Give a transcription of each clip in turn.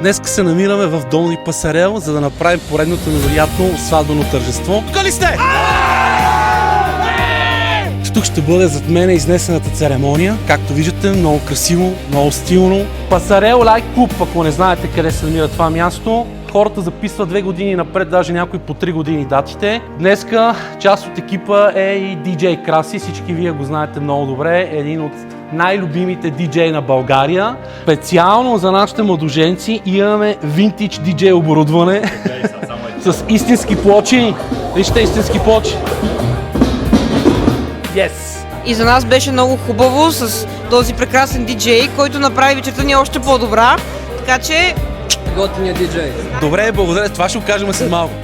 Днеска се намираме в Долни Пасарел, за да направим поредното невероятно сватбено тържество. Тук ли сте? Тук ще бъде зад мен изнесената церемония. Както виждате, много красиво, много стилно. Пасарел Лайк Клуб, ако не знаете къде се намира това място. Хората записват 2 години напред, даже някои по 3 години датите. Днеска част от екипа е и DJ Краси, всички вие го знаете много добре, един от най-любимите диджеи на България. Специално за нашите младоженци имаме винтидж диджей оборудване с истински плочи. Вижте, истински плочи. Yes. И за нас беше много хубаво с този прекрасен диджей, който направи вечерта ни още по-добра. Така че... Готиния диджей. Добре, благодаря. Това ще го кажем след малко.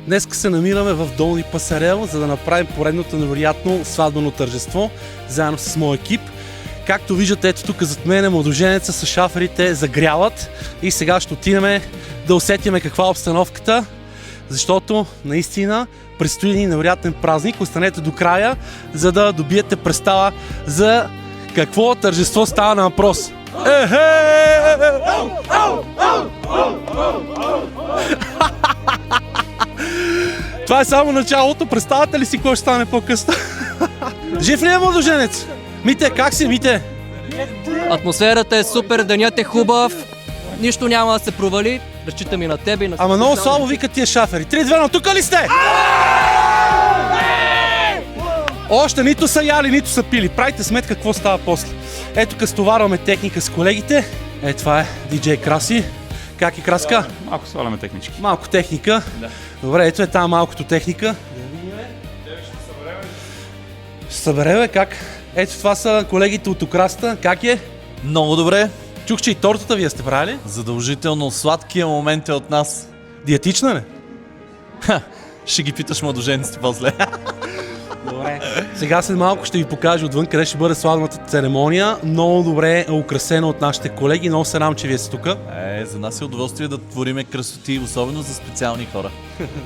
Днеска се намираме в Долни Пасарел, за да направим поредното невероятно сватбено тържество, заедно с моя екип. Както виждате, ето тук зад мен младоженеца с шаферите загряват и сега ще отидем да усетиме каква е обстановката, защото наистина предстои един невероятен празник. Останете до края, за да добиете представа за какво тържество става на въпрос. Това е само началото, представяте ли си какво ще стане по-късно? Жив ли е младоженец? Мите, как си, Мите? Атмосферата е супер, денят е хубав, нищо няма да се провали, разчитам и на тебе и на... Ама много слабо викат тия шафери. 3-2, тук ли сте? Още нито са яли, нито са пили. Правите сметка какво става после. Ето тук стоварваме техника с колегите. Това е DJ Краси. Как е, Краска? Малко сваляме технички. Малко техника. Да. Добре, ето е тази малкото техника. Ще събереме как? Ето това са колегите от Украста. Как е? Много добре. Чух, че и тортата вие сте правили. Задължително сладкия момент е от нас. Диетична ли? Ще ги питаш младоженците после. Добре. Сега след малко ще ви покажа отвън къде ще бъде сватбената церемония. Много добре е украсена от нашите колеги. Много се радвам, че вие сте тук. За нас е удоволствие да твориме красоти, особено за специални хора.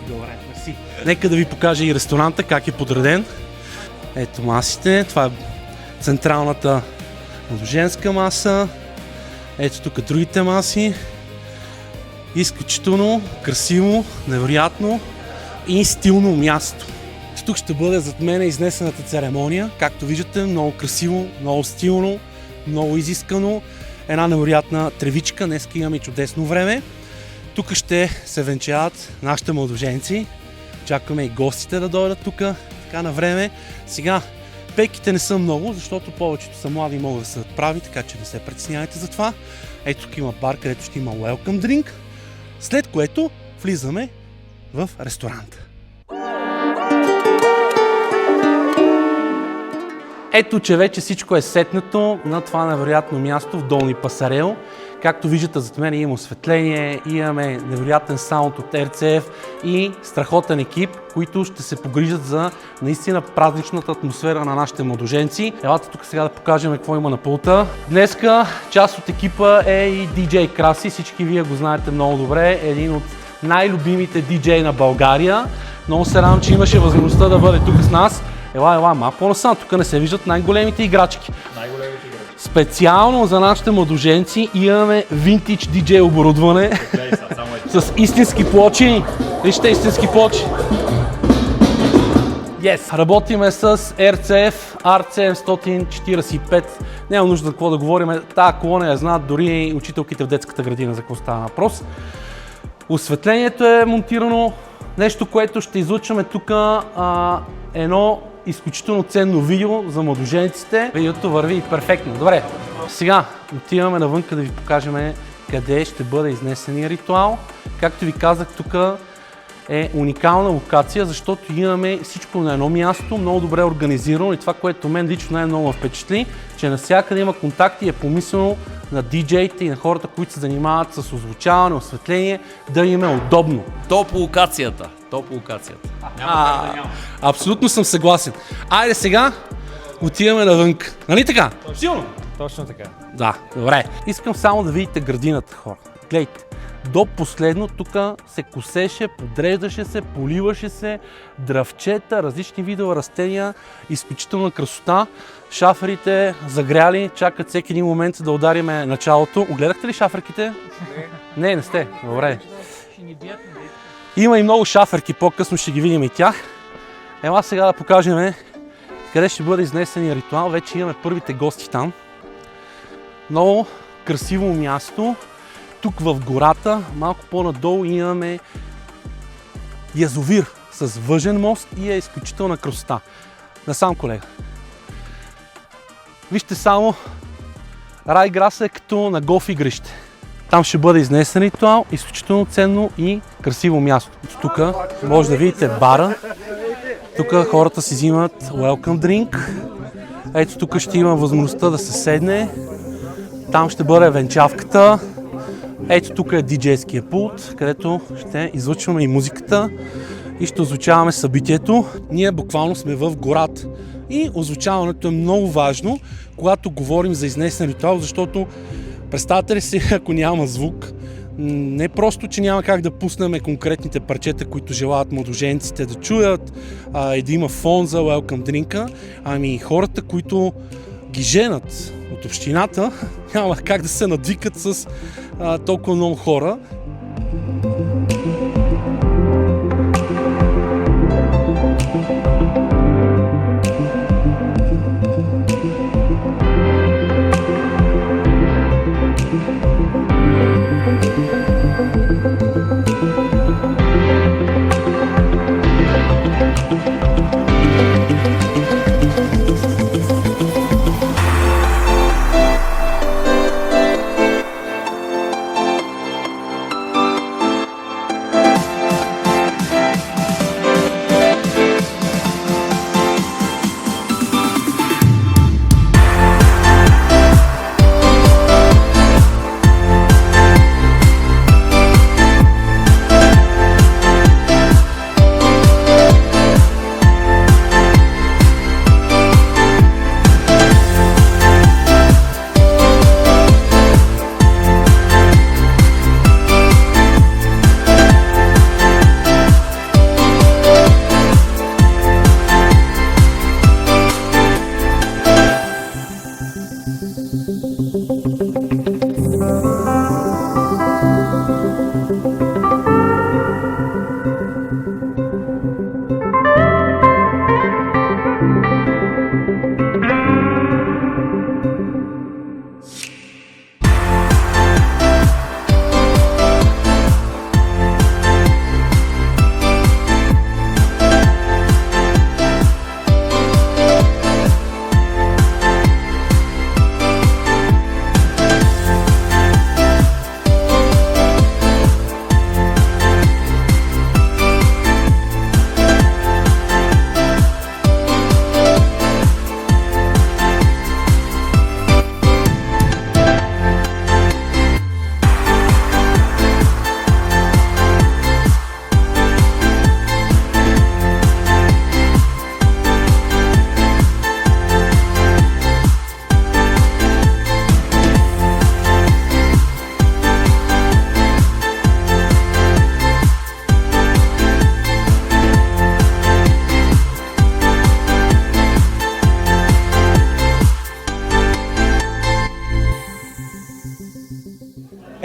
Добре, мерси. Нека да ви покажа и ресторанта, как е подреден. Ето масите. Това е централната женска маса. Ето тук другите маси. Изключително красиво, невероятно и стилно място. Тук ще бъде зад мен изнесената церемония. Както виждате, много красиво, много стилно, много изискано. Една невероятна тревичка. Днес имаме чудесно време. Тук ще се венчават нашите младоженци. Чакаме и гостите да дойдат тук така на време. Сега, пейките не са много, защото повечето са млади и могат да се отправи, така че не се притеснявайте за това. Ето тук има бар, където ще има welcome drink, след което влизаме в ресторанта. Ето, че вече всичко е сетнато на това невероятно място в Долни Пасарел. Както виждате, зад мен има осветление, имаме невероятен саунд от RCF и страхотен екип, които ще се погрижат за наистина празничната атмосфера на нашите младоженци. Елате тук сега да покажем какво има на пулта. Днеска част от екипа е и DJ Краси, всички вие го знаете много добре, един от най-любимите диджеи на България. Много се радвам, че имаше възможността да бъде тук с нас. Ела, малко по-насам, тук не се виждат най-големите играчки. Специално за нашите младоженци имаме винтидж диджей оборудване с истински плочи. Вижте, истински плочи. Yes. Работиме с RCF R745. Няма нужда за какво да говорим. Тая колона я знаят дори учителките в детската градина за какво става въпрос. Осветлението е монтирано. Нещо, което ще излучваме тук едно изключително ценно видео за младоженците. Видеото върви перфектно. Добре, сега отиваме навънка да ви покажем къде ще бъде изнесения ритуал. Както ви казах, тук е уникална локация, защото имаме всичко на едно място, много добре организирано и това, което мен лично най-много ме впечатли, че навсякъде има контакти и е помислено на диджеите и на хората, които се занимават с озвучаване, осветление, да им е удобно. Топ локацията. Абсолютно съм съгласен. Айде сега отиваме навън. Нали така? Силно? Точно така. Да, добре. Искам само да видите градината, хора. Глейте. До последно тук се косеше, подреждаше се, поливаше се, дръвчета, различни видове растения, изключителна красота. Шаферите загряли, чакат всеки един момент да удариме началото. Огледахте ли шаферките? Не сте. Добре. Има и много шаферки, по-късно ще ги видим и тях. Ела сега да покажем къде ще бъде изнесения ритуал. Вече имаме първите гости там. Много красиво място. Тук в гората, малко по-надолу имаме язовир с въжен мост и е изключителна красота. Насам, колега. Вижте само, Райграс е като на голф игрище. Там ще бъде изнесен ритуал, изключително ценно и красиво място. Тук може да видите бара. Тук хората си взимат welcome drink. Ето тук ще има възможността да се седне. Там ще бъде венчавката. Ето тук е диджейския пулт, където ще излъчваме и музиката и ще озвучаваме събитието. Ние буквално сме в гората. И озвучаването е много важно, когато говорим за изнесен ритуал, защото представете ли си, ако няма звук, не просто, че няма как да пуснем конкретните парчета, които желаят младоженците да чуят и да има фон за welcome drink-а, ами хората, които ги женат от общината, няма как да се надвикат с толкова много хора.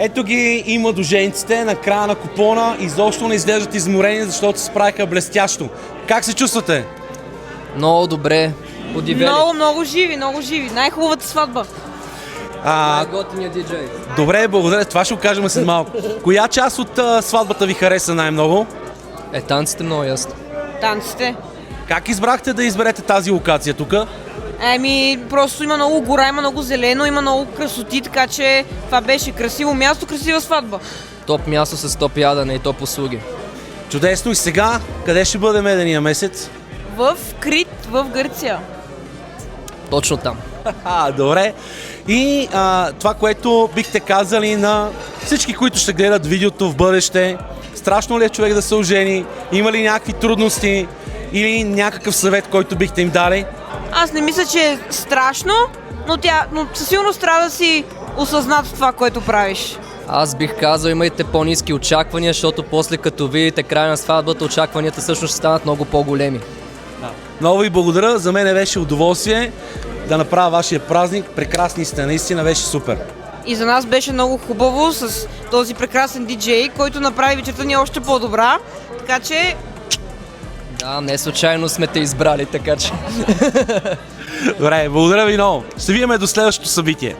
Ето ги и младоженците на края на купона, изобщо не изглеждат изморени, защото се справиха блестящо. Как се чувствате? Много добре, удивени. Много живи. Най-хубавата сватба. Най-готиният диджей. Добре, благодаря. Това ще го кажем след малко. Коя част от сватбата ви хареса най-много? Танците много ясно. Танците. Как избрахте да изберете тази локация тук? Просто има много гора, има много зелено, има много красоти, така че това беше красиво място, красива сватба. Топ място с топ ядене и топ услуги. Чудесно. И сега, къде ще бъде медения месец? В Крит, в Гърция. Точно там. Добре. И това, което бихте казали на всички, които ще гледат видеото в бъдеще, страшно ли е човек да се ожени? Има ли някакви трудности? Или някакъв съвет, който бихте им дали? Аз не мисля, че е страшно, но със сигурност трябва да си осъзнат в това, което правиш. Аз бих казал, имайте по-ниски очаквания, защото после като видите края на сватбата, очакванията всъщност ще станат много по-големи. Много ви благодаря, за мен беше удоволствие да направя вашия празник. Прекрасни сте, наистина беше супер. И за нас беше много хубаво с този прекрасен диджей, който направи вечерта ни още по-добра. Така че Да, не случайно сме те избрали, така че... Добре, благодаря ви много. Ще видим до следващото събитие.